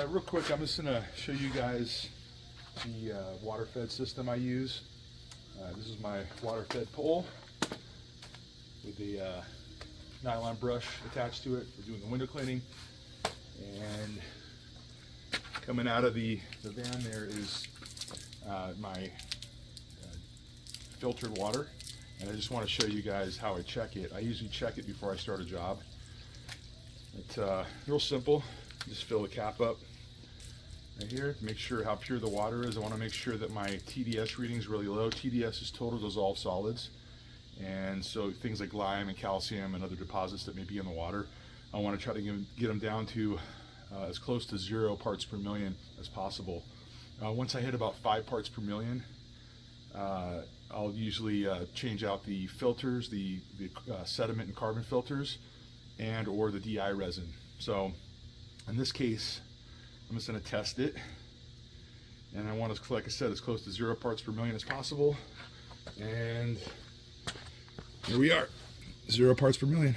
Real quick, I'm just gonna show you guys the water fed system I use. This is my water fed pole with the nylon brush attached to it for doing the window cleaning. And coming out of the van there is my filtered water. And I just want to show you guys how I check it. I usually check it before I start a job. It's real simple. Just fill the cap up right here, make sure how pure the water is. I want to make sure that my TDS reading is really low. TDS is total dissolved solids, and so things like lime and calcium and other deposits that may be in the water, I want to try to get them down to as close to 0 parts per million as possible. Once I hit about 5 parts per million, I'll usually change out the filters, the sediment and carbon filters, and or the DI resin. So in this case, I'm just going to test it, and I want to, like I said, as close to 0 parts per million as possible. And here we are, 0 parts per million.